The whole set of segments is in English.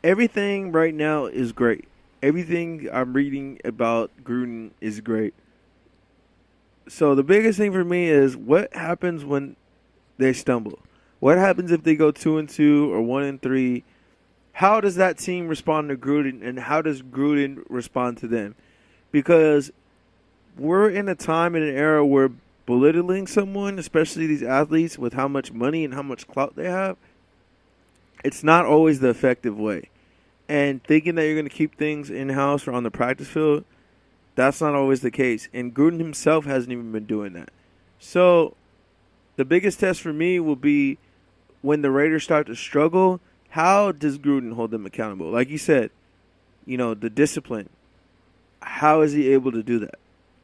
everything right now is great. Everything I'm reading about Gruden is great. So the biggest thing for me is what happens when they stumble. What happens if they go 2-2 or 1-3? How does that team respond to Gruden, and how does Gruden respond to them? Because we're in a time and an era where belittling someone, especially these athletes, with how much money and how much clout they have, it's not always the effective way. And thinking that you're going to keep things in-house or on the practice field, that's not always the case. And Gruden himself hasn't even been doing that. So the biggest test for me will be when the Raiders start to struggle, how does Gruden hold them accountable? Like you said, the discipline. How is he able to do that?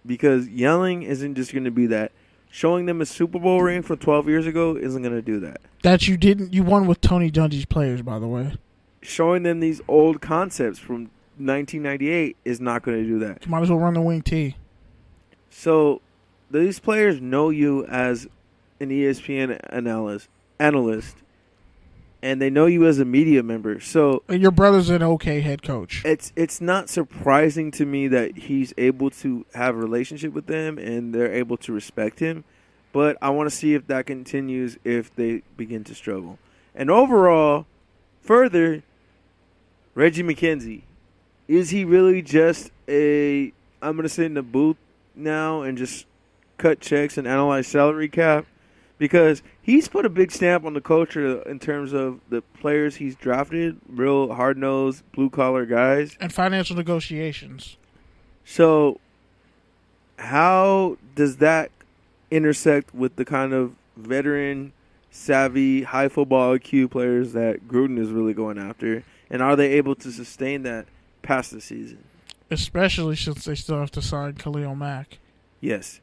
Because yelling isn't just going to be that. Showing them a Super Bowl ring from 12 years ago isn't going to do that. That you won with Tony Dungy's players, by the way. Showing them these old concepts from 1998 is not going to do that. You might as well run the wing T. So these players know you as an ESPN analyst, and they know you as a media member. So and your brother's an okay head coach. It's not surprising to me that he's able to have a relationship with them and they're able to respect him. But I want to see if that continues if they begin to struggle. And overall, further, Reggie McKenzie. Is he really just I'm going to sit in the booth now and just cut checks and analyze salary cap? Because he's put a big stamp on the culture in terms of the players he's drafted, real hard-nosed, blue-collar guys. And financial negotiations. So how does that intersect with the kind of veteran, savvy, high football IQ players that Gruden is really going after? And are they able to sustain that past the season? Especially since they still have to sign Khalil Mack. Yes.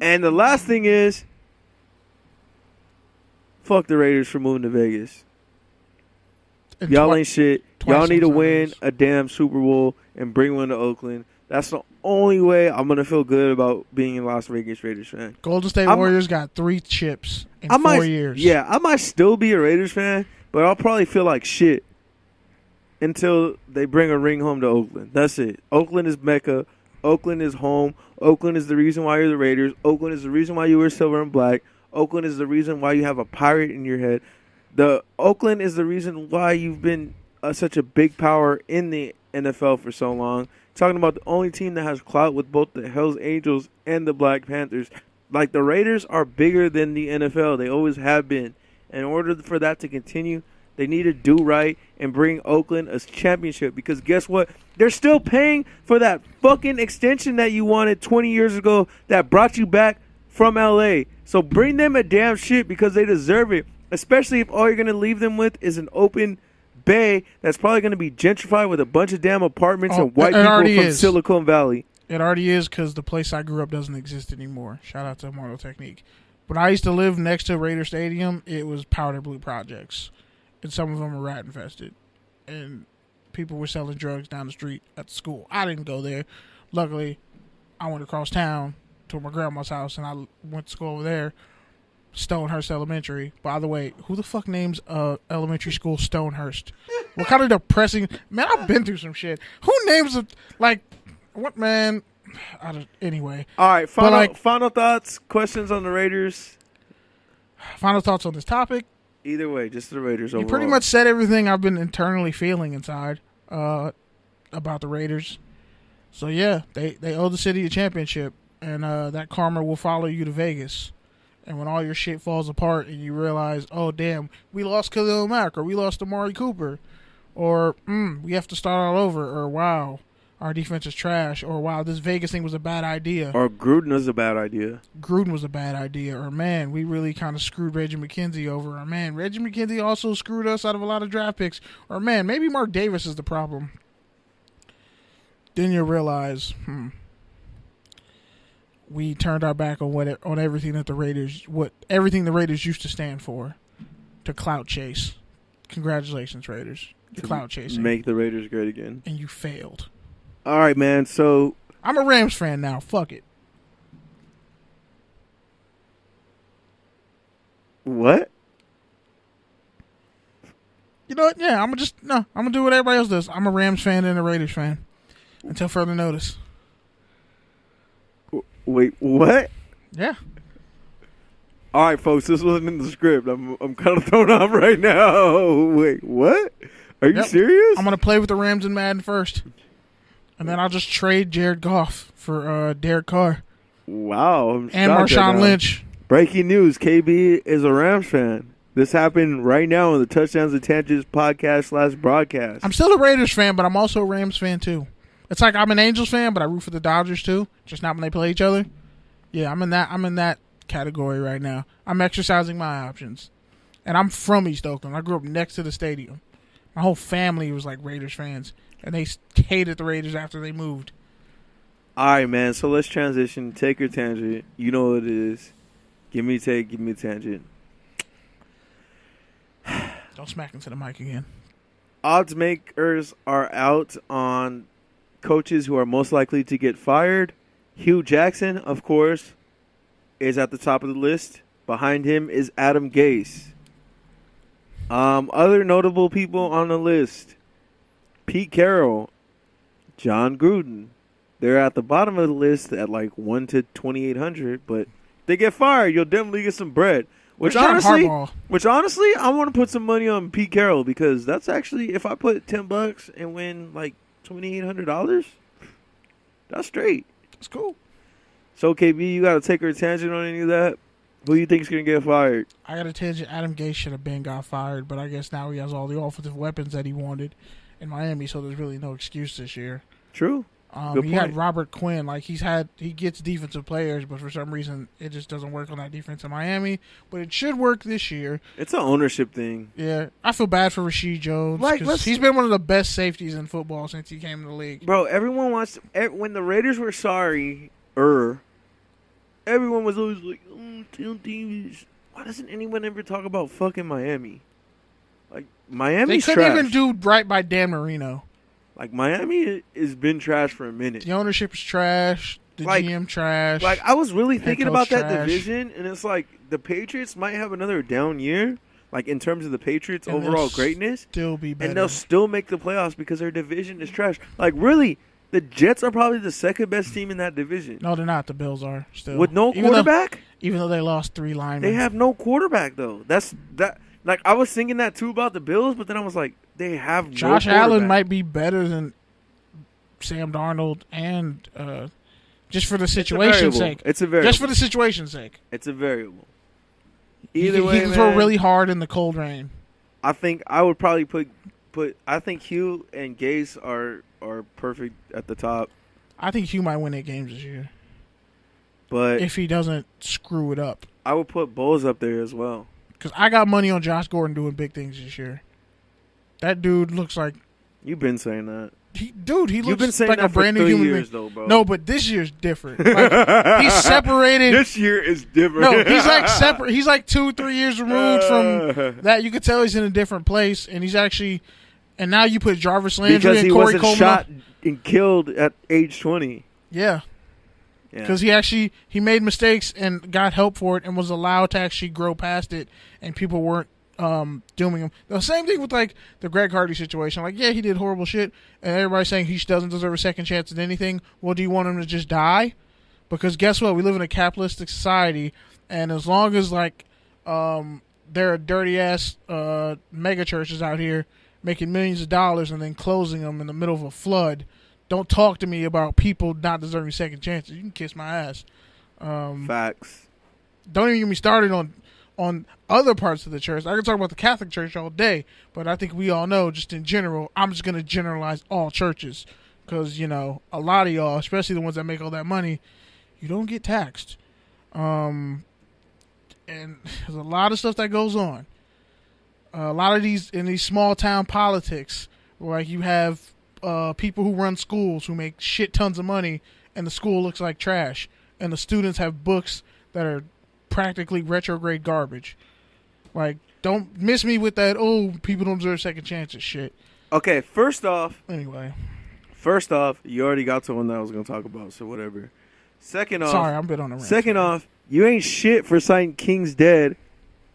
And the last thing is, fuck the Raiders for moving to Vegas. And y'all ain't shit. Y'all need to win a damn Super Bowl and bring one to Oakland. That's the only way I'm going to feel good about being a Las Vegas Raiders fan. Golden State Warriors got 3 chips in 4 years. Yeah, I might still be a Raiders fan, but I'll probably feel like shit until they bring a ring home to Oakland. That's it. Oakland is Mecca. Oakland is home. Oakland is the reason why you're the Raiders. Oakland is the reason why you wear silver and black. Oakland is the reason why you have a pirate in your head. Oakland is the reason why you've been such a big power in the NFL for so long. Talking about the only team that has clout with both the Hells Angels and the Black Panthers. Like, the Raiders are bigger than the NFL. They always have been. In order for that to continue, they need to do right and bring Oakland a championship. Because guess what? They're still paying for that fucking extension that you wanted 20 years ago that brought you back from L.A. So bring them a damn shit because they deserve it. Especially if all you're going to leave them with is an open bay that's probably going to be gentrified with a bunch of damn apartments and white people from Silicon Valley. It already is because the place I grew up doesn't exist anymore. Shout out to Marlo Technique. When I used to live next to Raider Stadium, it was powder blue projects. And some of them were rat infested. And people were selling drugs down the street at the school. I didn't go there. Luckily, I went across town to my grandma's house, and I went to school over there, Stonehurst Elementary. By the way, who the fuck names elementary school Stonehurst? What kind of depressing... Man, I've been through some shit. Who names it? Like, what, man? Anyway. All right, final thoughts, questions on the Raiders? Final thoughts on this topic? Either way, just the Raiders overall. You pretty much said everything I've been internally feeling inside about the Raiders. So, yeah, they owe the city a championship, and that karma will follow you to Vegas. And when all your shit falls apart and you realize, oh, damn, we lost Khalil Mack, or we lost Amari Cooper, or we have to start all over, or wow, our defense is trash, or wow, this Vegas thing was a bad idea. Or Gruden was a bad idea. Or man, we really kind of screwed Reggie McKenzie over. Or man, Reggie McKenzie also screwed us out of a lot of draft picks. Or man, maybe Mark Davis is the problem. Then you realize, we turned our back on everything that the Raiders used to stand for, to clout chase. Congratulations, Raiders. You're clout chasing. Make the Raiders great again. And you failed. All right, man. So I'm a Rams fan now. Fuck it. What? You know what? Yeah, I'm gonna do what everybody else does. I'm a Rams fan and a Raiders fan until further notice. Wait, what? Yeah. All right, folks, this wasn't in the script. I'm kind of thrown off right now. Wait, what? Are you serious? I'm gonna play with the Rams in Madden first, and then I'll just trade Jared Goff for Derek Carr. Wow. And Marshawn Lynch. Breaking news: KB is a Rams fan. This happened right now on the Touchdowns and Tangents podcast / broadcast. I'm still a Raiders fan, but I'm also a Rams fan too. It's like I'm an Angels fan, but I root for the Dodgers too. Just not when they play each other. Yeah, I'm in that category right now. I'm exercising my options, and I'm from East Oakland. I grew up next to the stadium. My whole family was like Raiders fans, and they hated the Raiders after they moved. All right, man. So let's transition. Take your tangent. You know what it is. Give me a take. Give me a tangent. Don't smack into the mic again. Odds makers are out on coaches who are most likely to get fired. Hugh Jackson, of course, is at the top of the list. Behind him is Adam Gase. Other notable people on the list: Pete Carroll, John Gruden. They're at the bottom of the list at like 1 to 2,800, but they get fired. You'll definitely get some bread. Which honestly, I want to put some money on Pete Carroll because that's actually, if I put $10 and win like $2,800, that's straight. That's cool. So KB, you got to take her tangent on any of that. Who do you think's gonna get fired? I got a tangent. Adam Gase should have got fired, but I guess now he has all the offensive weapons that he wanted in Miami, so there's really no excuse this year. True. He had Robert Quinn. Like he gets defensive players, but for some reason it just doesn't work on that defense in Miami. But it should work this year. It's an ownership thing. Yeah, I feel bad for Rashid Jones because he's been one of the best safeties in football since he came in the league. Bro, everyone wants when the Raiders were sorry. Everyone was always like, why doesn't anyone ever talk about fucking Miami? Like Miami's trash. They couldn't even do right by Dan Marino. Like, Miami has been trash for a minute. The ownership is trash. The GM trash. Like, I was really thinking about that division, and it's like the Patriots might have another down year, like, in terms of the Patriots' overall greatness. Still be better. And they'll still make the playoffs because their division is trash. Like, really, the Jets are probably the second best team in that division. No, they're not. The Bills are still. With no quarterback? Even though they lost 3 linemen. They have no quarterback, though. Like, I was thinking that, too, about the Bills, but then I was like, they have no quarterback. Josh Allen might be better than Sam Darnold, and just for the situation's sake. It's a variable. Just for the situation's sake. It's a variable. Either way, he can throw really hard in the cold rain. I think I would probably put. I think Hugh and Gase are perfect at the top. I think Hugh might win 8 games this year, but if he doesn't screw it up, I would put Bowles up there as well. Because I got money on Josh Gordon doing big things this year. That dude looks like. You've been saying that. He looks like a brand new human being. Though, bro. No, but this year's different. Like, he's separated. This year is different. No, he's like separate. He's like 2-3 years removed from that. You could tell he's in a different place, and he's actually. And now you put Jarvis Landry and Corey Coleman. Because he wasn't shot and killed at age 20. Yeah. Because he made mistakes and got help for it and was allowed to actually grow past it, and people weren't dooming him. The same thing with like the Greg Hardy situation. Like, yeah, he did horrible shit, and everybody's saying he doesn't deserve a second chance at anything. Well, do you want him to just die? Because guess what? We live in a capitalistic society, and as long as like there are dirty ass mega churches out here making millions of dollars and then closing them in the middle of a flood, don't talk to me about people not deserving second chances. You can kiss my ass. Facts. Don't even get me started on other parts of the church. I can talk about the Catholic Church all day, but I think we all know, just in general, I'm just going to generalize all churches because, you know, a lot of y'all, especially the ones that make all that money, you don't get taxed. And there's a lot of stuff that goes on. A lot of these small town politics, where like you have people who run schools who make shit tons of money, and the school looks like trash, and the students have books that are practically retrograde garbage. Like, don't miss me with that. Oh, people don't deserve second chances. Shit. Okay, first off, you already got to one that I was gonna talk about, so whatever. Second off, sorry, I'm a bit on the rant. Second off, you ain't shit for citing King's Dead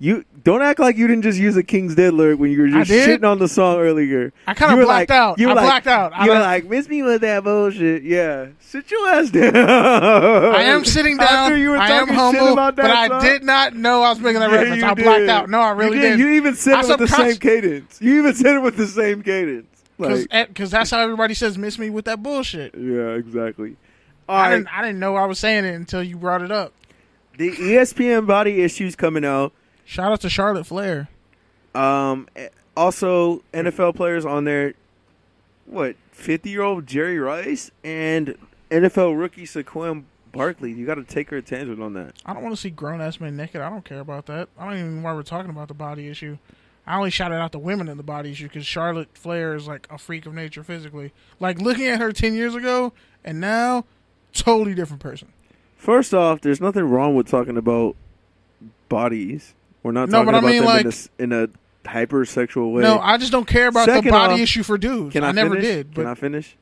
You don't act like you didn't just use a King's Dead lyric when you were just shitting on the song earlier. I kind of blacked out. I blacked out. You were like, miss me with that bullshit. Yeah. Sit your ass down. I am sitting down. After you were I am talking humble, shit about that but song? I did not know I was making that reference. I blacked out. No, I really did. You even said it with the same cadence. Because that's how everybody says miss me with that bullshit. Yeah, exactly. I didn't know I was saying it until you brought it up. The ESPN body issues coming out. Shout out to Charlotte Flair. Also, NFL players on there. 50-year-old Jerry Rice and NFL rookie Saquon Barkley. You got to take her attention on that. I don't want to see grown-ass men naked. I don't care about that. I don't even know why we're talking about the body issue. I only shouted out the women in the body issue because Charlotte Flair is like a freak of nature physically. Like looking at her 10 years ago and now, totally different person. First off, there's nothing wrong with talking about bodies. We're not talking about them in a hypersexual way. No, I just don't care about the body issue for dudes. I never did. Can I finish?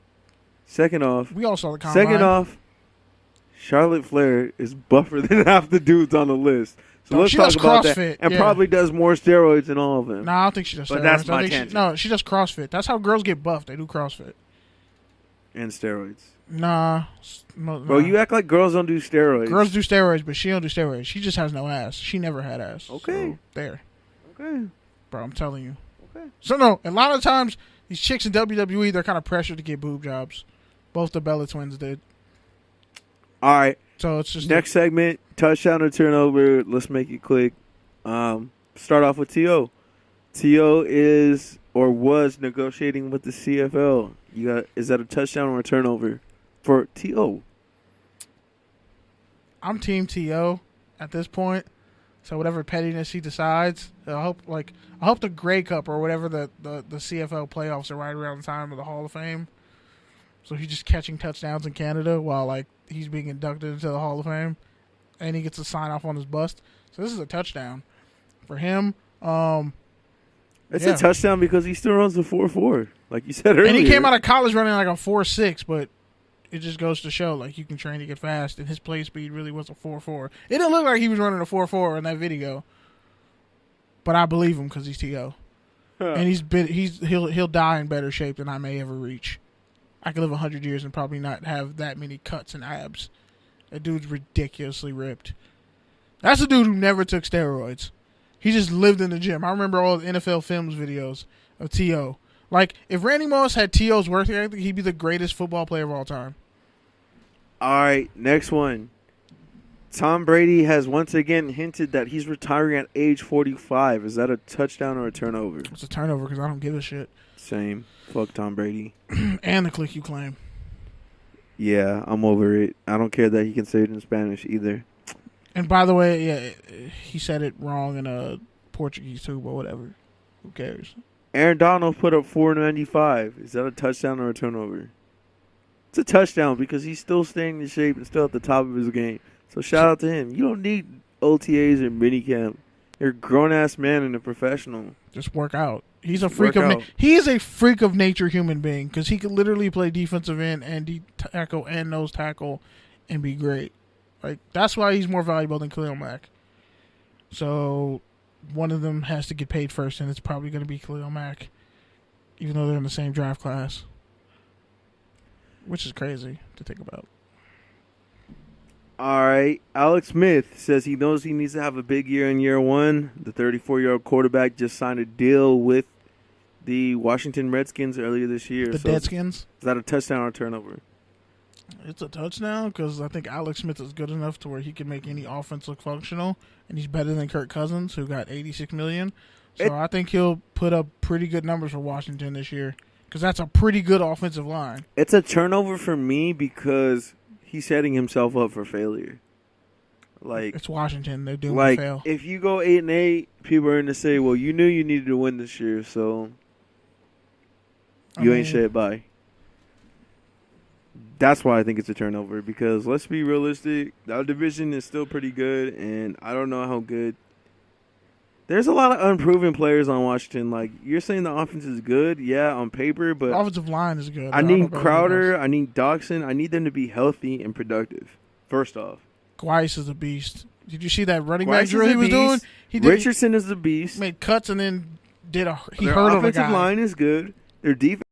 Second off, we all saw the combine. Second off, Charlotte Flair is buffer than half the dudes on the list. So let's talk about that. And probably does more steroids than all of them. No, I don't think she does steroids. But that's my tangent. She does CrossFit. That's how girls get buffed. They do CrossFit. And steroids. Nah. Bro, you act like girls don't do steroids. Girls do steroids, but she don't do steroids. She just has no ass. She never had ass. Okay. So, there. Okay. Bro, I'm telling you. Okay. So, no, a lot of times, these chicks in WWE, they're kind of pressured to get boob jobs. Both the Bella twins did. All right. So, it's just... Next segment, touchdown or turnover. Let's make it quick. Start off with T.O. T.O. is or was negotiating with the CFL. Is that a touchdown or a turnover for T.O.? I'm Team T.O. at this point. So whatever pettiness he decides, I hope the Grey Cup or whatever the CFL playoffs are right around the time of the Hall of Fame. So he's just catching touchdowns in Canada while he's being inducted into the Hall of Fame, and he gets a sign off on his bust. So this is a touchdown for him. It's a touchdown because he still runs the 4.4, like you said earlier. And he came out of college running like a 4.6, but it just goes to show you can train to get fast, and his play speed really was a 4.4. It didn't look like he was running a 4.4 in that video, but I believe him because he's T.O. And he'll die in better shape than I may ever reach. I could live 100 years and probably not have that many cuts and abs. That dude's ridiculously ripped. That's a dude who never took steroids. He just lived in the gym. I remember all the NFL Films videos of T.O. If Randy Moss had T.O.'s work ethic, he'd be the greatest football player of all time. All right, next one. Tom Brady has once again hinted that he's retiring at age 45. Is that a touchdown or a turnover? It's a turnover because I don't give a shit. Same. Fuck Tom Brady. And the click you claim. Yeah, I'm over it. I don't care that he can say it in Spanish either. And by the way, yeah, he said it wrong in Portuguese too, but whatever. Who cares? Aaron Donald put up 495. Is that a touchdown or a turnover? It's a touchdown because he's still staying in shape and still at the top of his game. So shout out to him. You don't need OTAs or minicamp. You're a grown-ass man and a professional. Just work out. He's a freak of he is a freak of nature human being because he could literally play defensive end and D-tackle and nose tackle and be great. That's why he's more valuable than Khalil Mack. So one of them has to get paid first, and it's probably going to be Khalil Mack, even though they're in the same draft class, which is crazy to think about. All right. Alex Smith says he knows he needs to have a big year in year one. The 34-year-old quarterback just signed a deal with the Washington Redskins earlier this year. The Deadskins? Is that a touchdown or a turnover? It's a touchdown because I think Alex Smith is good enough to where he can make any offense look functional, and he's better than Kirk Cousins, who got $86 million. So I think he'll put up pretty good numbers for Washington this year because that's a pretty good offensive line. It's a turnover for me because he's setting himself up for failure. It's Washington; they're doomed to fail. If you go 8-8, people are going to say, "Well, you knew you needed to win this year, so ain't shit by." That's why I think it's a turnover because let's be realistic, our division is still pretty good, and I don't know how good. There's a lot of unproven players on Washington. You're saying the offense is good, yeah, on paper, but the offensive line is good. I need Crowder, I need Dawson, I need them to be healthy and productive. First off, Weiss is a beast. Did you see that running back Rice drill is he a was doing? beast. He did. Richardson is the beast. Made cuts and then he Their hurdled a offensive guy. line is good. Their defense